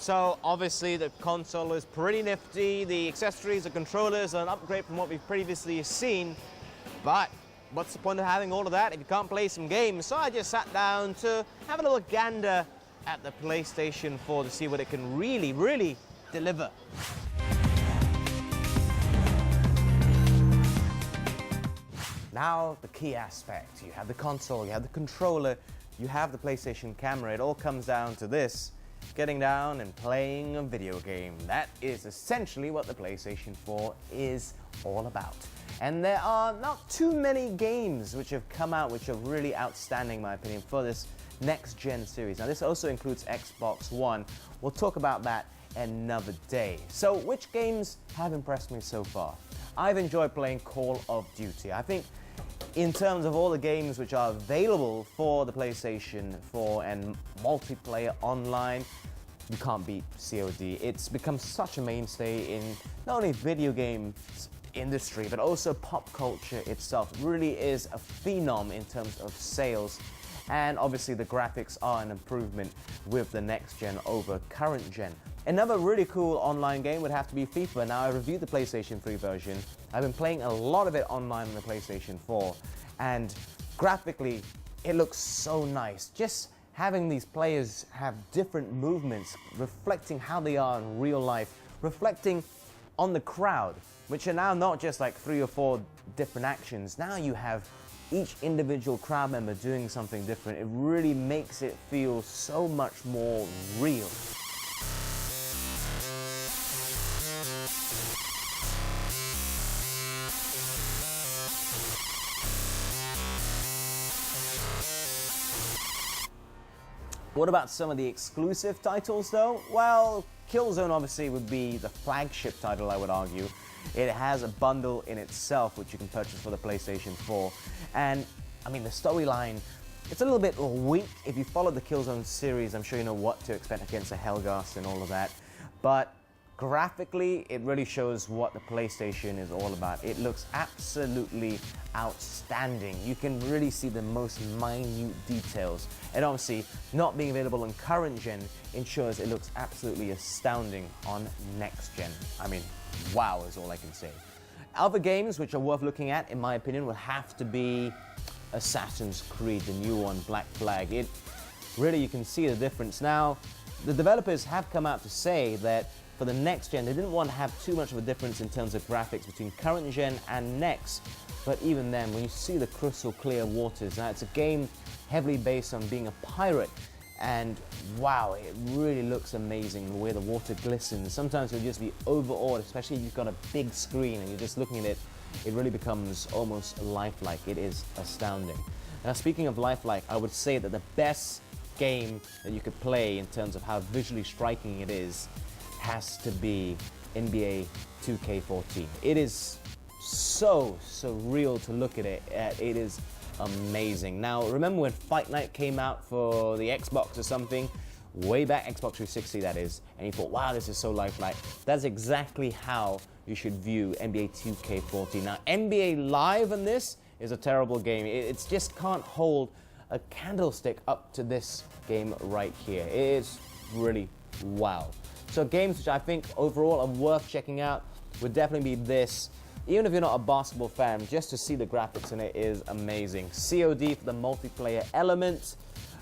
So obviously the console is pretty nifty, the accessories, the controllers are an upgrade from what we've previously seen, but what's the point of having all of that if you can't play some games? So I just sat down to have a little gander at the PlayStation 4 to see what it can really deliver. Now the key aspect, you have the console, you have the controller, you have the PlayStation camera, it all comes down to this. Getting down and playing a video game. That is essentially what the PlayStation 4 is all about. And there are not too many games which have come out which are really outstanding, in my opinion, for this next-gen series. Now, this also includes Xbox One. We'll talk about that another day. So, which games have impressed me so far? I've enjoyed playing Call of Duty. I think in terms of all the games which are available for the PlayStation 4 and multiplayer online, you can't beat COD. It's become such a mainstay in not only video games industry, but also pop culture itself. It really is a phenom in terms of sales. And obviously the graphics are an improvement with the next gen over current gen. Another really cool online game would have to be FIFA. Now, I reviewed the PlayStation 3 version. I've been playing a lot of it online on the PlayStation 4. And graphically, it looks so nice. Just having these players have different movements, reflecting how they are in real life, reflecting on the crowd, which are now not just like 3 or 4 different actions. Now you have each individual crowd member doing something different. It really makes it feel so much more real. What about some of the exclusive titles though? Well, Killzone obviously would be the flagship title, I would argue. It has a bundle in itself which you can purchase for the PlayStation 4. And I mean, the storyline, it's a little bit weak. If you follow the Killzone series, I'm sure you know what to expect against a Helghast and all of that. But graphically, it really shows what the PlayStation is all about. It looks absolutely outstanding. You can really see the most minute details. And obviously, not being available on current gen ensures it looks absolutely astounding on next gen. I mean, wow is all I can say. Other games which are worth looking at, in my opinion, will have to be Assassin's Creed, the new one, Black Flag. It really, you can see the difference. Now, the developers have come out to say that for the next gen, they didn't want to have too much of a difference in terms of graphics between current gen and next. But even then, when you see the crystal clear waters, now it's a game heavily based on being a pirate. And wow, it really looks amazing the way the water glistens. Sometimes you'll just be overawed, especially if you've got a big screen and you're just looking at it. It really becomes almost lifelike. It is astounding. Now, speaking of lifelike, I would say that the best game that you could play in terms of how visually striking it is has to be NBA 2K14. It is so real to look at it. It is amazing. Now, remember when Fight Night came out for the Xbox or something? Way back, Xbox 360 that is, and you thought, wow, this is so lifelike. That's exactly how you should view NBA 2K14. Now, NBA Live on this is a terrible game. It just can't hold a candlestick up to this game right here. It is really wow. So games which I think overall are worth checking out would definitely be this. Even if you're not a basketball fan, just to see the graphics in it is amazing. COD for the multiplayer element.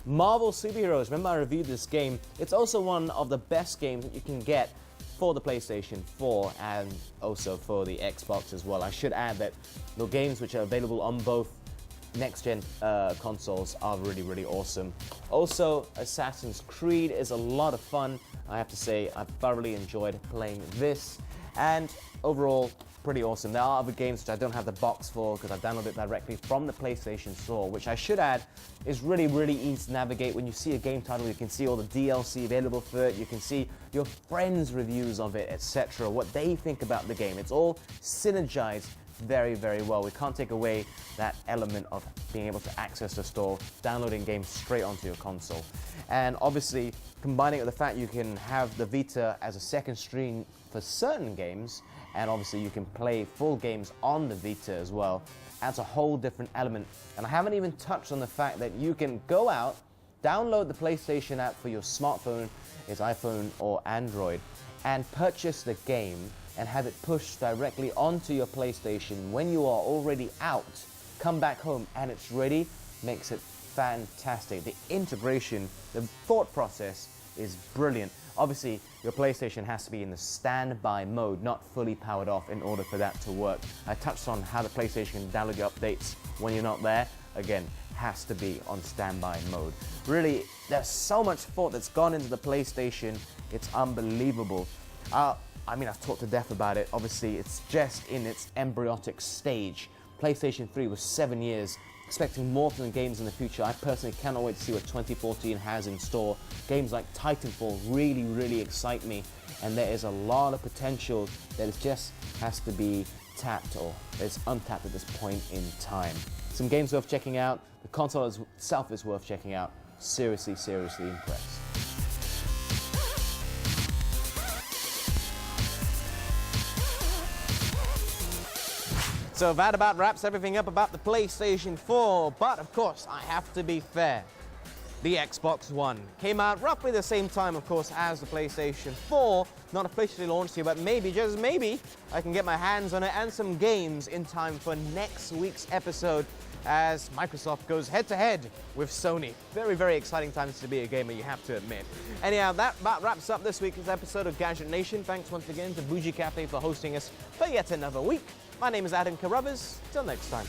Marvel Superheroes, remember I reviewed this game. It's also one of the best games that you can get for the PlayStation 4 and also for the Xbox as well. I should add that the games which are available on both next-gen consoles are really awesome. Also, Assassin's Creed is a lot of fun. I have to say, I thoroughly enjoyed playing this. And overall, pretty awesome. There are other games which I don't have the box for because I downloaded it directly from the PlayStation Store, which I should add is really easy to navigate. When you see a game title, you can see all the DLC available for it, you can see your friends' reviews of it, etc., what they think about the game. It's all synergized very well. We can't take away that element of being able to access the store, downloading games straight onto your console. And obviously, combining it with the fact you can have the Vita as a second screen for certain games, and obviously you can play full games on the Vita as well, adds a whole different element. And I haven't even touched on the fact that you can go out Download the PlayStation app for your smartphone, it's iPhone or Android, and purchase the game and have it pushed directly onto your PlayStation when you are already out. Come back home and it's ready, makes it fantastic. The integration, the thought process is brilliant. Obviously, your PlayStation has to be in the standby mode, not fully powered off, in order for that to work. I touched on how the PlayStation can download your updates when you're not there. Again, has to be on standby mode. Really, there's so much thought that's gone into the PlayStation. It's unbelievable. I've talked to death about it. Obviously, it's just in its embryonic stage. PlayStation 3 was 7 years, expecting more from the games in the future. I personally cannot wait to see what 2014 has in store. Games like Titanfall really, really excite me, and there is a lot of potential that it just has to be tapped, or it's untapped at this point in time. Some games worth checking out. The console itself is worth checking out. Seriously, seriously impressed. So that about wraps everything up about the PlayStation 4, but of course I have to be fair. The Xbox One came out roughly the same time, of course, as the PlayStation 4. Not officially launched here, but maybe, just maybe, I can get my hands on it and some games in time for next week's episode as Microsoft goes head-to-head with Sony. Very, very exciting times to be a gamer, you have to admit. Anyhow, that about wraps up this week's episode of Gadget Nation. Thanks once again to Bougie Cafe for hosting us for yet another week. My name is Adam Carruthers. Till next time.